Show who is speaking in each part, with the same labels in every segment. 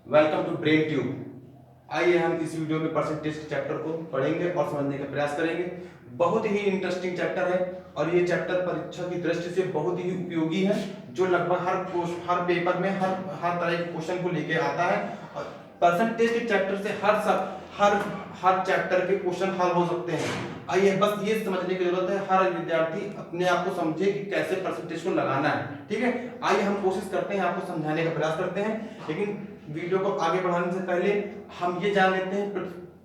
Speaker 1: Welcome to brain tube. आइए हम इस वीडियो में परसेंटेज के चैप्टर को पढ़ेंगे और समझने का प्रयास करेंगे। बहुत ही इंटरेस्टिंग चैप्टर है और ये चैप्टर परीक्षा की दृष्टि से बहुत ही उपयोगी है, जो लगभग हर पेपर में हर तरह के क्वेश्चन को लेके आता है। और परसेंटेज के चैप्टर से हर हर चैप्टर के क्वेश्चन हल हो सकते हैं। आइए बस ये समझने की जरूरत है, हर विद्यार्थी अपने आप को समझे कि कैसे परसेंटेज को लगाना है। ठीक है, आइए हम कोशिश करते हैं, आपको समझाने का प्रयास करते हैं। लेकिन वीडियो को आगे बढ़ाने से पहले हम ये जान लेते हैं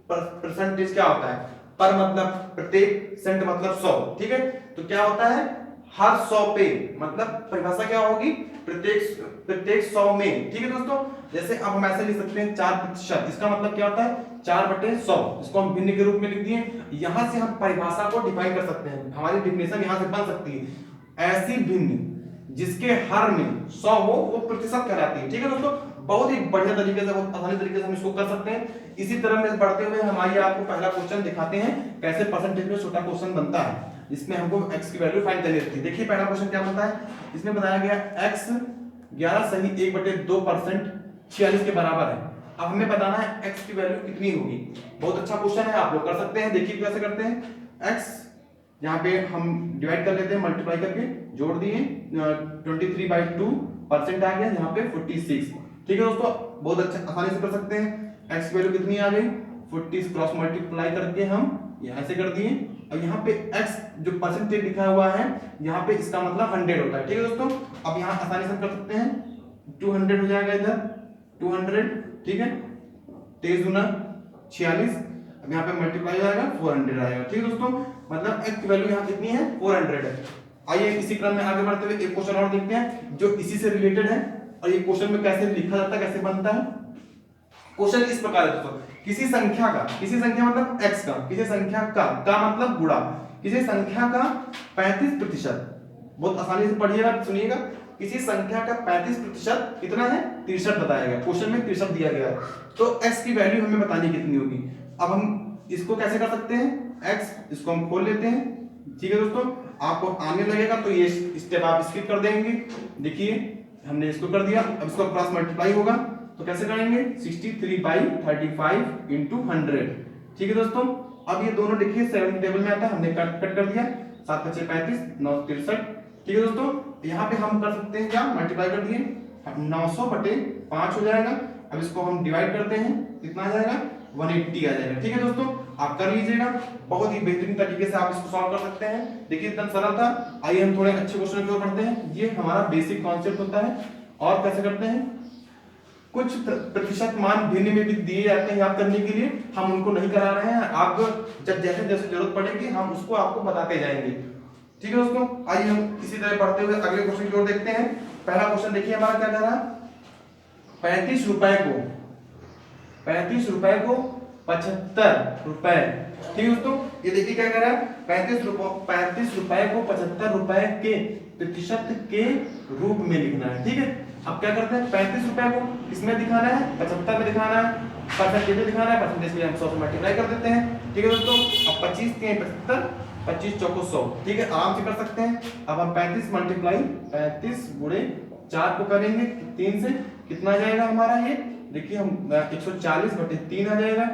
Speaker 1: परसेंटेज क्या होता है। पर मतलब प्रत्येक, सेंट मतलब 100। ठीक है, तो क्या होता है हर 100 पे, मतलब परिभाषा क्या होगी प्रत्येक 100 में। ठीक है दोस्तों, जैसे अब हम ऐसे लिख सकते हैं 4%। इसका मतलब क्या होता है 4/100। इसको हम भिन्न के रूप में लिख दिए। यहां से हम परिभाषा को डिफाइन कर सकते हैं, हमारी डिफिनेशन यहां से बन सकती है। ऐसी भिन्न जिसके हर में 100 हो वो प्रतिशत कहलाती है। ठीक है दोस्तों, बहुत ही बढ़िया तरीके से, बहुत आसानी तरीके से हम इसको कर सकते हैं। इसी तरह में बढ़ते हुए हम आइए आपको पहला क्वेश्चन दिखाते हैं कैसे परसेंटेज में छोटा क्वेश्चन बनता है। इसमें हमको x की वैल्यू फाइंड करनी रहती है। देखिए पहला क्वेश्चन क्या बनता है, इसमें बताया गया x 11 सही 1/2% 46 के बराबर है। अब हमें बताना है x की वैल्यू कितनी होगी। बहुत अच्छा क्वेश्चन है, आप लोग कर सकते हैं। देखिए कैसे करते हैं, x यहाँ पे हम डिवाइड कर लेते हैं, मल्टीप्लाई करके जोड़ दिए, 23/2% आ गया, यहाँ पे 46। ठीक है दोस्तों, बहुत अच्छा आसानी से कर सकते हैं। x की वैल्यू कितनी आ गई 40, क्रॉस मल्टीप्लाई करके हम यहाँ से कर दिए। और यहाँ पे x जो परसेंटेज लिखा हुआ है यहाँ पे इसका मतलब 100 होता है। ठीक है दोस्तों, अब यहाँ आसानी से कर सकते हैं, 200 हो जाएगा इधर 200। ठीक है, 23 गुना 46, अब यहाँ पे मल्टीप्लाई हो जाएगा 400 आएगा। ठीक है दोस्तों, मतलब x की वैल्यू यहाँ कितनी है 400 है। आइए इसी क्रम में आगे बढ़ते हुए एक क्वेश्चन और देखते हैं जो इसी से रिलेटेड है। और ये क्वेश्चन में कैसे लिखा जाता है, कैसे बनता है। क्वेश्चन इस प्रकार है दोस्तों, किसी संख्या मतलब x का, किसी संख्या का मतलब गुणा किसी संख्या का 35%। बहुत आसानी से पढ़िएगा, सुनिएगा। किसी संख्या का 35% कितना है 63 बताया गया, क्वेश्चन में 63 दिया गया है। तो x की वैल्यू हमें बतानी कितनी होगी। अब हम इसको कैसे कर सकते हैं, x इसको हम खोल लेते हैं। ठीक है दोस्तों, आपको आने लगेगा तो ये स्टेप आप स्किप कर देंगे। देखिए हमने इसको कर दिया, अब इसको क्रॉस मल्टीप्लाई होगा तो कैसे करेंगे 63/35 इंटू 100। ठीक है दोस्तों, अब ये दोनों देखिए 7 टेबल में आता है, हमने कट कर दिया, 7 5 35 9 63। ठीक है दोस्तों, यहाँ पे हम कर सकते हैं क्या, मल्टीप्लाई कर दिए 900/5 हो जाएगा। अब इसको हम डिवाइड करते हैं, कितना आ जाएगा 180 आ जाएगा। ठीक है दोस्तों, आप कर लीजिएगा, बहुत ही बेहतरीन तरीके से आप इसको सॉल्व कर सकते हैं। देखिए एकदम सरल था। आइए हम थोड़े अच्छे क्वेश्चन की ओर बढ़ते हैं। ये हमारा बेसिक कॉन्सेप्ट होता है। और कैसे करते हैं, कुछ प्रतिशत मान भिन्न में भी दिए जाते हैं याद करने के लिए, हम उनको नहीं करा रहे हैं। आप जब जैसे जैसे जरूरत पड़ेगी हम उसको आपको बताते जाएंगे। ठीक है दोस्तों, आइए हम इसी तरह बढ़ते हुए अगले क्वेश्चन की ओर देखते हैं। पहला क्वेश्चन देखिए हमारा क्या कह रहा है, 35 रुपए को 75 रुपए। ठीक है दोस्तों, ये देखिए क्या कह रहा है, 35 रुपए को 75 रुपए के प्रतिशत के रूप में लिखना है। ठीक है, अब क्या करते हैं, 35 रुपए को किसमें दिखाना है 75 में दिखाना है, परसेंटेज में दिखाना है, परसेंटेज में हम 100 से मल्टीप्लाई कर देते हैं। ठीक है दोस्तों, अब 25 3 75, 25 चौको 100। ठीक है, आराम से कर सकते हैं। अब हम 35 मल्टीप्लाई 35 गुणे 4 को करेंगे 3 से, कितना आ जाएगा हमारा, ये देखिए हम 140/3 आ जाएगा।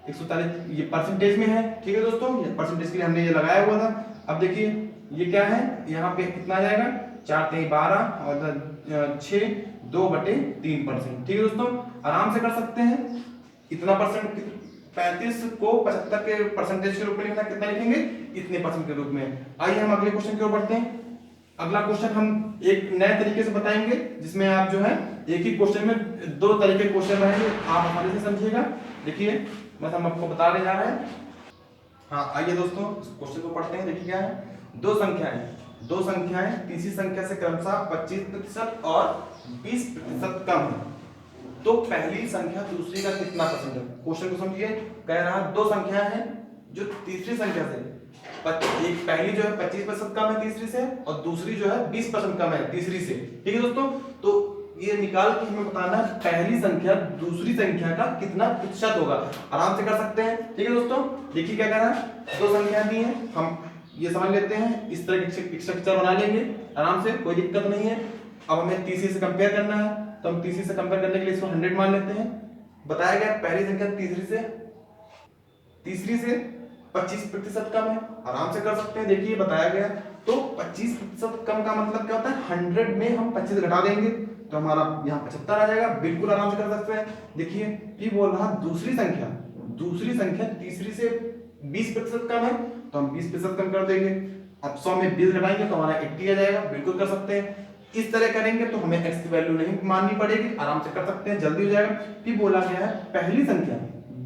Speaker 1: 140 ये परसेंटेज में है। ठीक है दोस्तों, ये परसेंटेज के लिए हमने ये लगाया हुआ था। अब देखिए ये क्या है, यहाँ पे कितना आ जाएगा 4 3 12 और 6 2/3%। ठीक है दोस्तों, आराम से कर सकते हैं। इतना परसेंट 35 को 75 के परसेंटेज के रूप में लिखना, कितना लिखेंगे इतने परसेंट के रूप में। आइए हम अगले क्वेश्चन की ओर बढ़ते हैं। अगला क्वेश्चन हम एक नए तरीके से बताएंगे, जिसमें आप जो है एक ही क्वेश्चन में 2 तरह के क्वेश्चन रहेंगे, आप हमारे से समझिएगा। देखिए बस हम आपको बताने जा रहे हैं। हाँ आइए दोस्तों इस क्वेश्चन को पढ़ते हैं। देखिए क्या है, दो संख्याएं तीसरी संख्या से क्रमशः 25% और 20% कम है, तो पहली संख्या दूसरी का कितना परसेंट है। क्वेश्चन को समझिए, कह रहा है 2 संख्याएं हैं जो तीसरी संख्या से एक पहली जो है 25% कम है तीसरी से, और दूसरी जो है 20% कम है तीसरी से। ठीक है दोस्तों, तो ये निकाल के हमें बताना है पहली संख्या दूसरी संख्या का कितना प्रतिशत होगा। आराम से कर सकते हैं। ठीक है दोस्तों, देखिए क्या कह रहा है, 2 संख्या दी है, हम ये समझ लेते हैं, इस तरह के स्ट्रक्चर बना लेंगे आराम से, कोई दिक्कत नहीं है। अब हमें तीसरी से कंपेयर करना है, तो हम तीसरी से कंपेयर करने के लिए इसको 100 मान लेते हैं। बताया गया पहली संख्या तीसरी से 25% कम है, आराम से कर सकते हैं। देखिए बताया गया तो 25% कम का मतलब क्या होता है, 100 में हम 25 घटा देंगे तो हमारा यहाँ 75 आ जाएगा। बिल्कुल आराम से कर सकते हैं। देखिए कि बोल रहा दूसरी संख्या तीसरी से 20% कम है तो हम 20% कम कर देंगे। अब 100 में 20 घटाएंगे तो हमारा 80 आ जाएगा। बिल्कुल कर सकते हैं। इस तरह करेंगे तो हमें x की वैल्यू नहीं माननी पड़ेगी, आराम से कर सकते हैं, जल्दी हो जाएगा। फिर बोला गया है पहली संख्या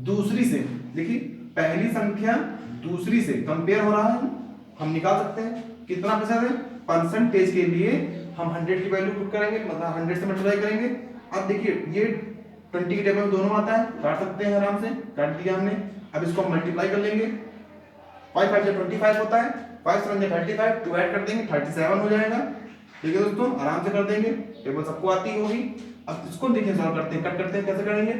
Speaker 1: दूसरी से, देखिए पहली संख्या दूसरी से कंपेयर हो रहा है, हम निकाल सकते हैं कितना प्रतिशत है। परसेंटेज के लिए हम 100 की वैल्यू पुट करेंगे, मतलब 100 से मल्टीप्लाई करेंगे। अब देखिए ये 20 के टेबल में दोनों आता है, काट सकते हैं आराम से, काट दिया हमने। अब इसको मल्टीप्लाई कर लेंगे, 5 5 25 होता है, 5 7 35, 2 ऐड कर देंगे 37 हो जाएगा। ठीक है दोस्तों, आराम से कर देंगे, टेबल सबको आती होगी। अब इसको देखिए सॉल्व करते हैं, कट करते हैं, कैसे करेंगे।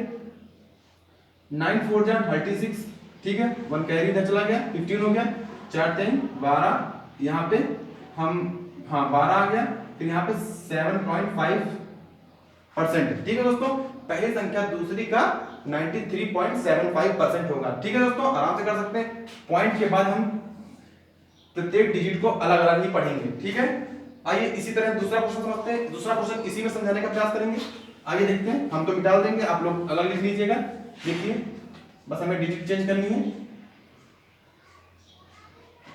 Speaker 1: 9 4 जा 36, ठीक है, 1 कैरी इधर चला गया, 15 हो गया, 4 3 12, यहाँ पे हम 12 आ गया, फिर यहाँ पे 7.5%। ठीक है दोस्तों, पहली संख्या दूसरी का 93.75% होगा। ठीक है दोस्तों, आराम से कर सकते हैं। पॉइंट के बाद हम प्रत्येक डिजिट को अलग अलग ही पढ़ेंगे। ठीक है, आइए इसी तरह दूसरा क्वेश्चन समझते हैं। दूसरा क्वेश्चन इसी में समझाने का प्रयास करेंगे। आइए देखते हैं, हम तो मिटा देंगे, आप लोग अलग लिख लीजिएगा। देखिए बस हमें डिजिट चेंज करनी है।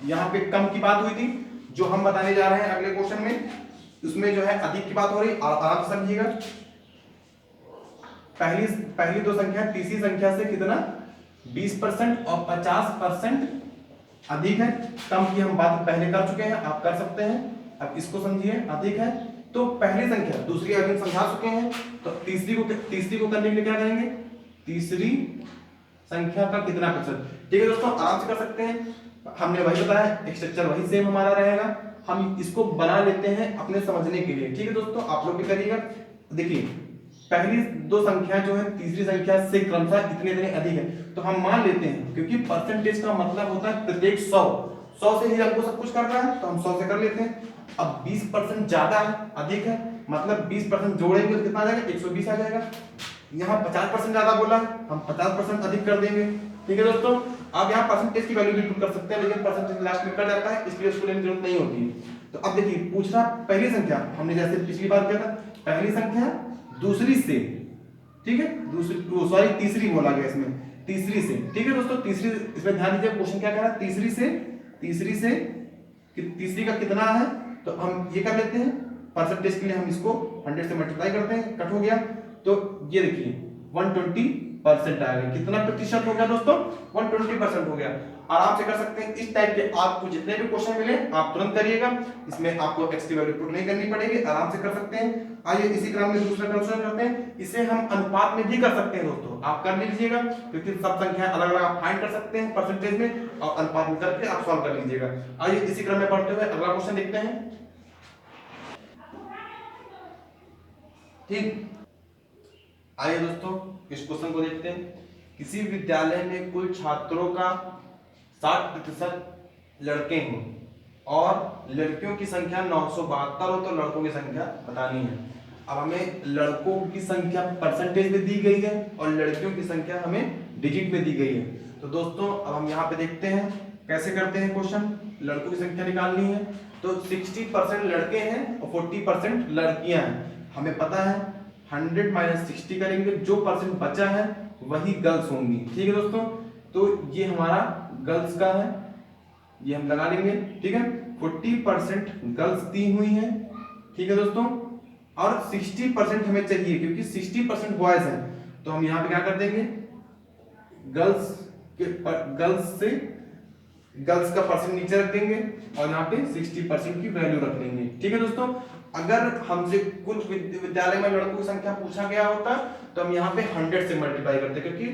Speaker 1: यहाँ पे कम की बात हुई थी, जो हम बताने जा रहे हैं अगले क्वेश्चन में, उसमें जो है अधिक की बात हो रही, आराम से समझिएगा। पहली दो संख्या तीसरी संख्या से कितना 20% और 50% अधिक है। कम की हम बात पहले कर चुके हैं, आप कर सकते हैं। अब इसको समझिए, अधिक है तो पहली संख्या दूसरी अभी समझा चुके हैं, तो तीसरी को करने के लिए क्या करेंगे, तीसरी संख्या का कितना प्रतिशत। ठीक है दोस्तों, आराम से कर सकते हैं। हमने वही बताया, स्ट्रक्चर वही सेम हमारा रहेगा, हम इसको बना लेते हैं अपने समझने के लिए। ठीक है दोस्तों, आप लोग भी करिएगा। देखिए पहली दो संख्या जो है तीसरी संख्या से क्रमशः इतने अधिक है, तो हम मान लेते हैं, क्योंकि परसेंटेज का मतलब होता है प्रत्येक 100 से ही हमको सब कुछ करना है, तो हम 100 से कर लेते हैं। अब 20% ज्यादा है, अधिक है, मतलब 20% जोड़ेंगे तो कितना आ जाएगा, 120 आ जाएगा। यहाँ 50% ज्यादा बोला है, हम 50% अधिक कर देंगे। ठीक है दोस्तों, आप यहाँ परसेंटेज की वैल्यू भी पुट कर सकते हैं, लेकिन परसेंटेज लास्ट में कट जाता है, इसलिए उसको लेने की जरूरत नहीं होती है। तो अब देखिए पूछ रहा पहली संख्या, हमने जैसे पिछली बार किया था, पहली संख्या दूसरी से, ठीक है, तीसरी बोला गया इसमें, तीसरी से। ठीक है दोस्तों, तीसरी, इसमें ध्यान दीजिए क्वेश्चन क्या कह रहा है, तीसरी का कितना है, तो हम ये कर लेते हैं। परसेंटेज के लिए हम इसको 100 से मल्टीप्लाई करते हैं, कट हो गया, तो ये देखिए 120% आ गया। कितना प्रतिशत हो गया दोस्तों, 120% हो गया। आराम से कर सकते हैं। इस टाइप के आपको जितने भी क्वेश्चन मिले आप तुरंत करिएगा, इसमें आपको एक्स की वैल्यू पुट नहीं करनी पड़ेगी, आराम से कर सकते हैं। आइए इसी क्रम में दूसरा क्वेश्चन करते हैं। इसे हम अनुपात में भी कर सकते हैं दोस्तों, आप कर लीजिएगा, क्योंकि सब संख्या अलग अलग आप फाइंड कर सकते हैं परसेंटेज में, और अनुपात में करके आप सॉल्व कर लीजिएगा। आइए इसी क्रम में पढ़ते हुए अगला क्वेश्चन देखते हैं। ठीक, आइए दोस्तों इस क्वेश्चन को देखते हैं। किसी विद्यालय में कुल छात्रों का 60% लड़के हैं और लड़कियों की संख्या 972 हो, तो लड़कों की संख्या बतानी है। अब हमें लड़कों की संख्या परसेंटेज में दी गई है और लड़कियों की संख्या हमें डिजिट में दी गई है। तो दोस्तों अब हम यहाँ पे देखते हैं कैसे करते हैं क्वेश्चन। लड़कों की संख्या निकालनी है, तो 60% लड़के हैं और 40% लड़कियां हैं। हमें पता है 100 - 60 करेंगे, जो परसेंट बचा है वही गर्ल्स होंगी। ठीक है दोस्तों, तो ये हमारा गर्ल्स का है, ये हम लगा लेंगे। ठीक है, 40% गर्ल्स दी हुई है। ठीक है दोस्तों, और 60% हमें चाहिए, क्योंकि 60% बॉयज है, तो हम यहाँ पे क्या कर देंगे, गर्ल्स का परसेंट नीचे रख देंगे और यहाँ पे 60% की वैल्यू रख देंगे। ठीक है दोस्तों, अगर हमसे कुल विद्यालय में लड़कों की संख्या पूछा गया होता तो हम यहाँ पे 100 से मल्टीप्लाई करते, क्योंकि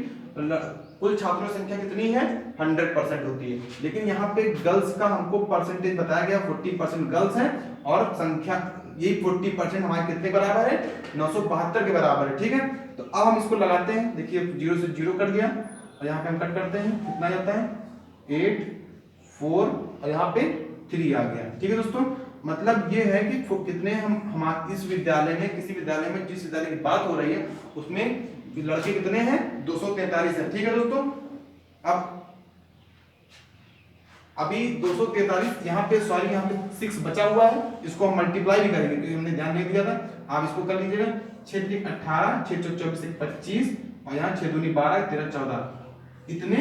Speaker 1: कुल छात्रों की संख्या कितनी है, 100% होती है। लेकिन यहाँ पे गर्ल्स का हमको परसेंटेज बताया गया, 40% गर्ल्स है और संख्या यही 40% हमारे कितने बराबर है, 972 के बराबर है। ठीक है, तो अब हम इसको लगाते हैं। देखिए 0 से 0 कट गया और यहाँ पे हम कट करते हैं, कितना जाता है 8 4 और यहाँ पे 3 आ गया। ठीक है दोस्तों, मतलब ये है कि कितने हम इस विद्यालय में, किसी विद्यालय में, जिस विद्यालय की बात हो रही है उसमें लड़के कितने हैं, 243 है। ठीक है दोस्तों, अब अभी 243 यहाँ पे, सॉरी यहाँ पे 6 बचा हुआ है, इसको हम मल्टीप्लाई भी करेंगे क्योंकि हमने ध्यान नहीं दिया था। आप इसको कर लीजिएगा, 6 3 18, 6 4 24 25 और यहाँ 6 दूनी 12 13 14, इतने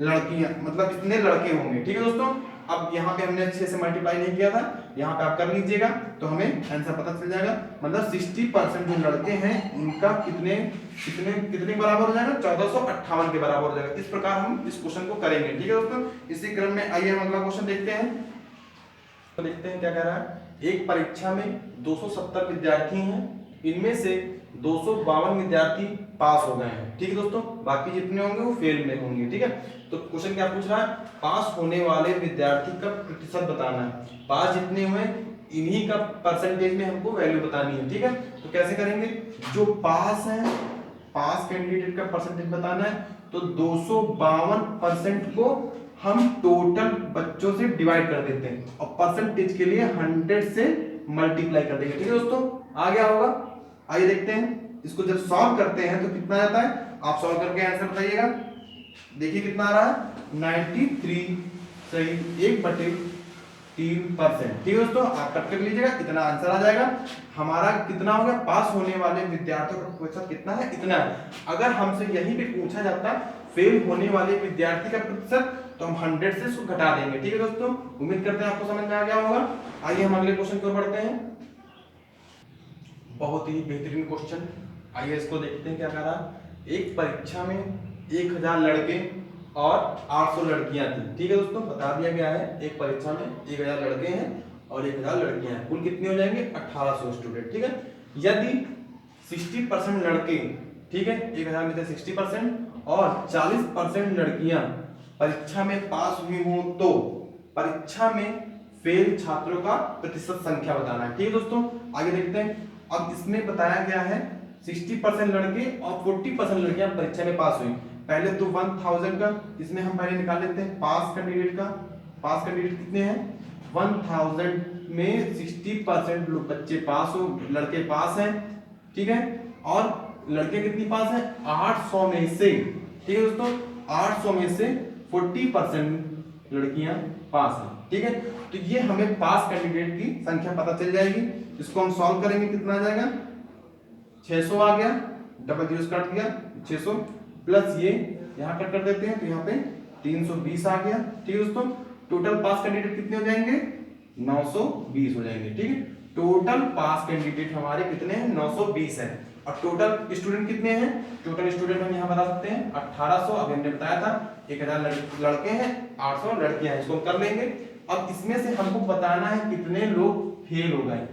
Speaker 1: लड़कियां, मतलब इतने लड़के होंगे। ठीक है दोस्तों, अब यहाँ पे हमने 6 से मल्टीप्लाई नहीं किया था, यहाँ पे आप कर लीजिएगा तो हमें आंसर पता चल जाएगा। मतलब 60% जो लड़के हैं इनका कितने कितने कितने बराबर हो जाएगा, 1458 के बराबर हो जाएगा। इस प्रकार हम इस क्वेश्चन को करेंगे। ठीक है दोस्तों, इसी क्रम में आइए हम अगला क्वेश्चन देखते हैं। तो देखते हैं क्या कह रहा है। एक परीक्षा में 270 विद्यार्थी हैं, इनमें से 252 विद्यार्थी पास हो गए हैं। ठीक है दोस्तों, बाकी जितने होंगे वो फेल में होंगे। ठीक है, तो क्वेश्चन क्या पूछ रहा है, पास होने वाले विद्यार्थी का प्रतिशत बताना है। पास जितने हुए इन्हीं का परसेंटेज में हमको वैल्यू बतानी है। ठीक है, तो कैसे करेंगे, जो पास है, पास कैंडिडेट का परसेंटेज बताना है, तो 252% को हम टोटल बच्चों से डिवाइड कर देते हैं और परसेंटेज के लिए 100 से मल्टीप्लाई कर देंगे। ठीक है दोस्तों, आ गया होगा। आइए देखते हैं, इसको जब सॉल्व करते हैं तो कितना आता है, आप सॉल्व करके आंसर बताइएगा। देखिए कितना आ रहा है, 93 सही 1/3%। ठीक है दोस्तों, आप कट कर लीजिएगा, इतना आंसर आ जाएगा। हमारा कितना होगा, पास होने वाले विद्यार्थियों का प्रतिशत कितना है, इतना है। अगर हमसे यहीं पे पूछा जाता फेल होने वाले विद्यार्थी का प्रतिशत, तो हम 100 से इसको घटा देंगे। ठीक है दोस्तों, उम्मीद करते हैं आपको समझ में आ गया होगा। आइए हम अगले क्वेश्चन की ओर बढ़ते हैं। बहुत ही बेहतरीन क्वेश्चन, आइए इसको देखते हैं क्या कह रहा है। एक परीक्षा में 1000 लड़के और 800 लड़कियां थी। ठीक है दोस्तों, बता दिया गया है, एक परीक्षा में 1000 लड़के हैं और 1000 लड़कियां हैं, कुल कितने हो जाएंगे, 1800 स्टूडेंट। ठीक है, यदि 60% लड़के, ठीक है, 1000 में से 60% और 40% लड़कियां परीक्षा में पास हुई हो, तो परीक्षा में फेल छात्रों का प्रतिशत संख्या बताना है। ठीक है दोस्तों, आगे देखते हैं। अब इसमें बताया गया है 60% लड़के और 40% लड़कियां परीक्षा में पास हुई। पहले तो 1000 का इसमें हम पहले निकाल लेते हैं पास कैंडिडेट का। पास कैंडिडेट कितने हैं, 1000 में 60% बच्चे पास हो, लड़के पास हैं। ठीक है, और लड़के कितनी पास हैं, 800 में से। ठीक है दोस्तों, 800 में से 40% लड़कियां पास हैं। ठीक है, तो ये हमें पास कैंडिडेट की संख्या पता चल जाएगी। इसको हम सॉल्व करेंगे, कितना आ जाएगा, 600 आ गया, डबल जीरो कट गया, 600 प्लस ये यहाँ कट कर देते हैं तो यहाँ पे 320 आ गया। ठीक है दोस्तों, टोटल पास कैंडिडेट कितने हो जाएंगे, 920 हो जाएंगे। ठीक है, टोटल पास कैंडिडेट हमारे कितने हैं, 920 है। और टोटल स्टूडेंट कितने हैं, टोटल स्टूडेंट हम यहाँ बता सकते हैं 1800। अभी हमने बताया था 1000 लड़के हैं, 800 लड़कियां हैं, इसको कर लेंगे। अब इसमें से हमको बताना है कितने लोग फेल हो गए।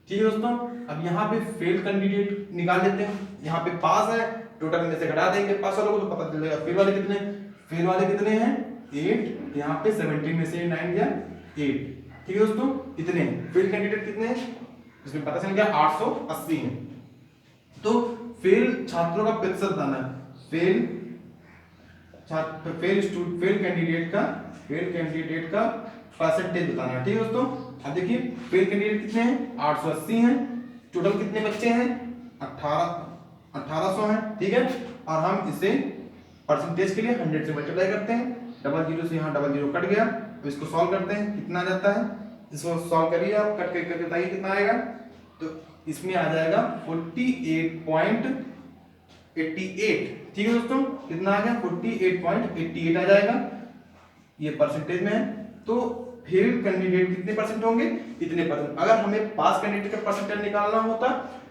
Speaker 1: ठीक है दोस्तों, अब यहाँ पे फेल कैंडिडेट निकाल लेते हैं। यहाँ पे पास है, टोटल में से घटा देंगे पास वालों को तो पता चल जाएगा फेल वाले कितने, फेल वाले कितने हैं 8, यहाँ पे 17 में से 9 गया 8। ठीक है दोस्तों, इतने फेल कैंडिडेट कितने हैं, इसमें पता चल गया 880 है। तो फेल छात्रों का प्रतिशत बताना है, फेल कैंडिडेट का परसेंटेज बताना है। ठीक है दोस्तों, अब देखिए फेल कैंडिडेट कितने हैं, 880 हैं। टोटल कितने बच्चे हैं, 1800 हैं। ठीक है, और हम इसे परसेंटेज के लिए 100 से मल्टीप्लाई करते हैं, डबल जीरो से यहाँ डबल जीरो कट गया। तो इसको सॉल्व करते हैं, कितना आ जाता है, इसको सॉल्व करिए आप, कट करके बताइए कितना आएगा। तो इसमें आ जाएगा 48.88। ठीक है दोस्तों, कितना आ गया, 48.88 आ जाएगा, ये परसेंटेज में है। तो फेल कैंडिडेट कितने परसेंट होंगे, इतने परसेंट। अगर हमें पास कैंडिडेट का परसेंटेज निकालना होता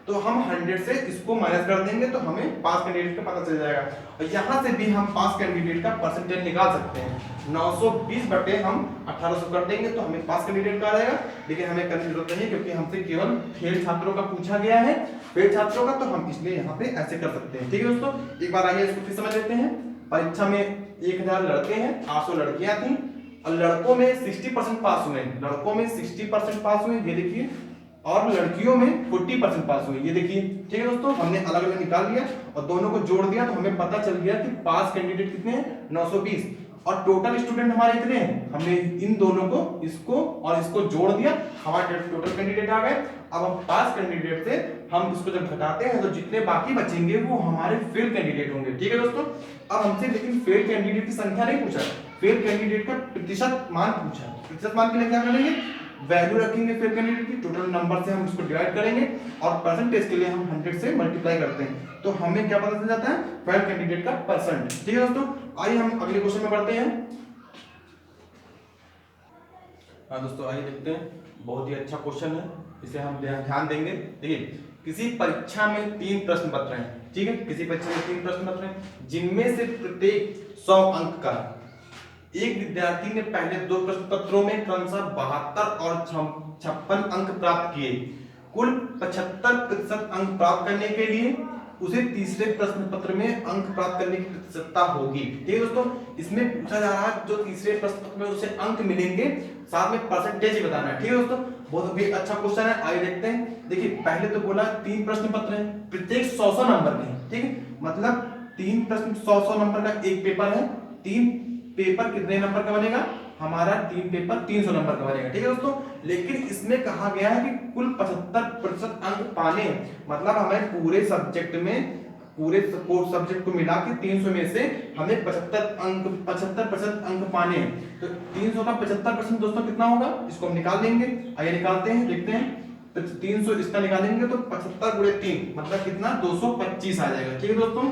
Speaker 1: तो हम 100 से इसको माइनस कर देंगे तो हमें पास कैंडिडेट का पता चल जाएगा। और यहाँ से भी हम पास कैंडिडेट का परसेंटेज निकाल सकते हैं। 920 बटे हम 1800 कर देंगे तो हमें पास कैंडिडेट का आ जाएगा। लेकिन हमें करने की जरूरत नहीं है क्योंकि हमसे केवल फेल छात्रों का पूछा गया है, फेल छात्रों का, तो हम इसलिए यहाँ पे ऐसे कर सकते हैं। ठीक है दोस्तों, एक बार आइए इसको फिर समझ लेते हैं। परीक्षा में 1000 लड़के हैं, 800 लड़कियां थी और लड़कों में 60% पास हुए, लड़कों में 60% पास हुए, ये देखिए, और लड़कियों में 40% पास हुए, ये देखिए। ठीक है दोस्तों, हमने अलग अलग निकाल लिया और दोनों को जोड़ दिया तो हमें पता चल गया कि पास कैंडिडेट कितने हैं, 920। और टोटल स्टूडेंट हमारे इतने हैं, हमने इन दोनों को, इसको और इसको जोड़ दिया, हमारे टोटल कैंडिडेट आ गए। अब हम पास कैंडिडेट से हम इसको जब घटाते हैं तो जितने बाकी बचेंगे वो हमारे फेल कैंडिडेट होंगे। ठीक है दोस्तों, अब हमसे लेकिन फेल कैंडिडेट की संख्या नहीं पूछा, फेल कैंडिडेट का प्रतिशत मान पूछा। प्रतिशत मान के लिए क्या करेंगे, वैल्यू रखेंगे फेल कैंडिडेट की, टोटल नंबर से हम इसको डिवाइड करेंगे और परसेंटेज के लिए हम 100 से मल्टीप्लाई करते हैं, तो हमें क्या पता चल जाता है, फेल कैंडिडेट का परसेंट। ठीक है दोस्तों, आइए हम अगले क्वेश्चन में बढ़ते हैं। हाँ दोस्तों, आइए देखते हैं, बहुत ही अच्छा क्वेश्चन है, इसे हम ध्यान देंगे। देखिए, किसी परीक्षा में 3 प्रश्न पत्र हैं, ठीक है, किसी परीक्षा में 3 प्रश्न पत्र हैं, जिनमें से प्रत्येक 100 अंक का। एक विद्यार्थी ने पहले 2 प्रश्न पत्रों में क्रमशः 72 और 56 अंक प्राप्त किए। कुल 75% अंक प्राप्त करने के लिए उसे तीसरे प्रश्न पत्र में अंक प्राप्त करने की प्रतिशतता होगी। ठीक है दोस्तों, इसमें पूछा जा रहा है जो तीसरे प्रश्न पत्र में उसे अंक मिलेंगे, साथ में परसेंटेज बताना है। ठीक है दोस्तों, बहुत भी अच्छा क्वेश्चन है, आइए देखते हैं। देखिए, पहले तो बोला 3 प्रश्न पत्र हैं, प्रत्येक 100 नंबर के, ठीक है, मतलब 3 प्रश्न 100 नंबर का एक पेपर है। 3 पेपर कितने नंबर का बनेगा, हमारा 3 पेपर 300 नंबर का बनेगा। ठीक है दोस्तों, लेकिन इसमें कहा गया है कि कुल 75% अंक पाने, मतलब हमें पूरे सब्जेक्ट में, पूरे सब्जेक्ट को मिला के 300 में से हमें 75% अंक पाने हैं। तो 300 का 75% दोस्तों कितना होगा, इसको हम निकाल लेंगे। आइए निकालते हैं, देखते हैं। तो 300 इसका निकालेंगे तो 75 गुणे 3 मतलब कितना, 225 आ जाएगा। ठीक है दोस्तों,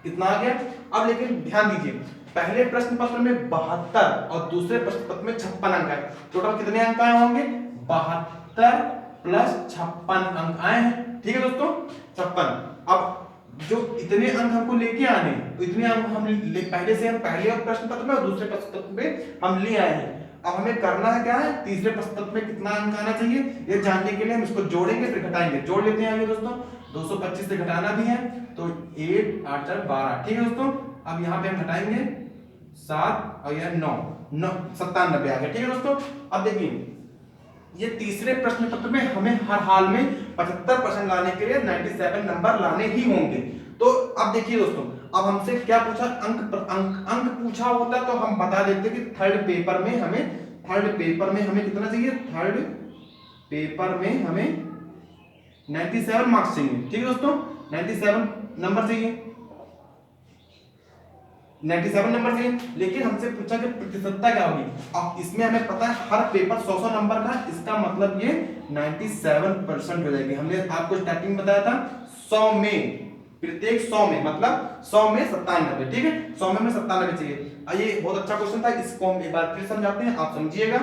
Speaker 1: कितना आ गया। अब लेकिन ध्यान दीजिए, पहले प्रश्न पत्र में 72 और दूसरे प्रश्न पत्र में 56 अंक आए, टोटल कितने अंक आए होंगे, 72 प्लस 56 अंक आए हैं। ठीक है दोस्तों, 56। अब जो इतने अंक हमको लेके आने, तो इतने अंक हम पहले से हम पहले प्रश्न पत्र में और दूसरे प्रश्न पत्र में हम ले आए हैं। अब हमें करना है क्या है, तीसरे प्रश्न पत्र में कितना अंक आना चाहिए, ये जानने के लिए हम इसको जोड़ेंगे फिर घटाएंगे। जोड़ लेते हैं आइए दोस्तों, 225 से घटाना भी है तो 8 8 12। ठीक है दोस्तों, अब यहाँ पे हम घटाएंगे 7 और यह 9 97 आ गया। ठीक है दोस्तों, अब देखिए, ये तीसरे प्रश्न पत्र में हमें हर हाल में 75% लाने के लिए 97 नंबर लाने ही होंगे। तो अब देखिए दोस्तों, अब हमसे क्या पूछा, अंक पूछा होता तो हम बता देते कि थर्ड पेपर में हमें कितना चाहिए, थर्ड पेपर में हमें 97 मार्क्स चाहिए। ठीक है दोस्तों, 97 नंबर चाहिए, 97 नंबर चाहिए, लेकिन हमसे पूछा कि प्रतिशतता क्या होगी। अब इसमें हमें पता है हर पेपर 100 नंबर का, इसका मतलब ये 97% हो जाएगी। हमने आपको स्टार्टिंग बताया था 100 में, प्रत्येक 100 में मतलब 100 में 97। ठीक है, 100 में 97 चाहिए। ये बहुत अच्छा क्वेश्चन था, इसको हम एक बार फिर समझाते हैं, आप समझिएगा।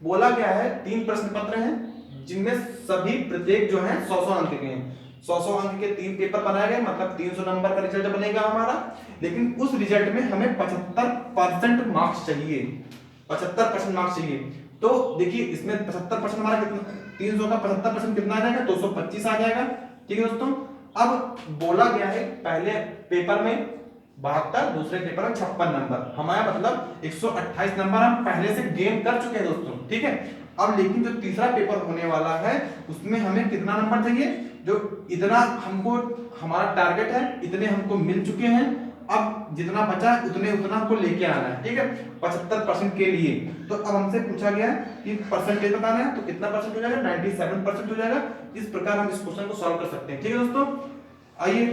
Speaker 1: बोला गया है 3 प्रश्न पत्र हैं, जिनमें सभी प्रत्येक जो है 100 अंक के हैं। 100 अंक के 3 पेपर बनाए गए, मतलब 300 नंबर का रिजल्ट बनेगा हमारा। लेकिन उस रिजल्ट में हमें 75% मार्क्स चाहिए, 75% मार्क्स चाहिए। तो देखिए, इसमें 75% हमारा कितना, 300 का 75% कितना आ जाएगा, 225 आ जाएगा। ठीक है दोस्तों, अब बोला गया है पहले पेपर में 72, दूसरे पेपर में 56 नंबर, हमारा मतलब 128 नंबर हम पहले से गेन कर चुके हैं दोस्तों। ठीक है, अब लेकिन जो तीसरा पेपर होने वाला है उसमें हमें कितना नंबर चाहिए, जो इतना हमको हमारा टारगेट है, इतने हमको मिल चुके हैं, अब जितना बचा है उतना हमको लेके आना है। ठीक है, 75% के लिए। तो अब हमसे पूछा गया है कि परसेंटेज बताना है, तो कितना परसेंट हो जाएगा, 97% हो जाएगा। इस प्रकार हम इस क्वेश्चन को सॉल्व कर सकते हैं। ठीक है दोस्तों, आइए,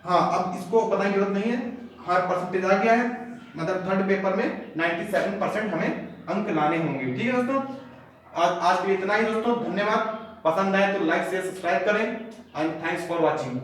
Speaker 1: हाँ, अब इसको बताने की जरूरत नहीं है, हर परसेंटेज आ गया है, मतलब थर्ड पेपर में 97% हमें अंक लाने होंगे। ठीक है दोस्तों, आज के लिए इतना ही दोस्तों, धन्यवाद। पसंद आए तो लाइक शेयर सब्सक्राइब करें, एंड थैंक्स फॉर वॉचिंग।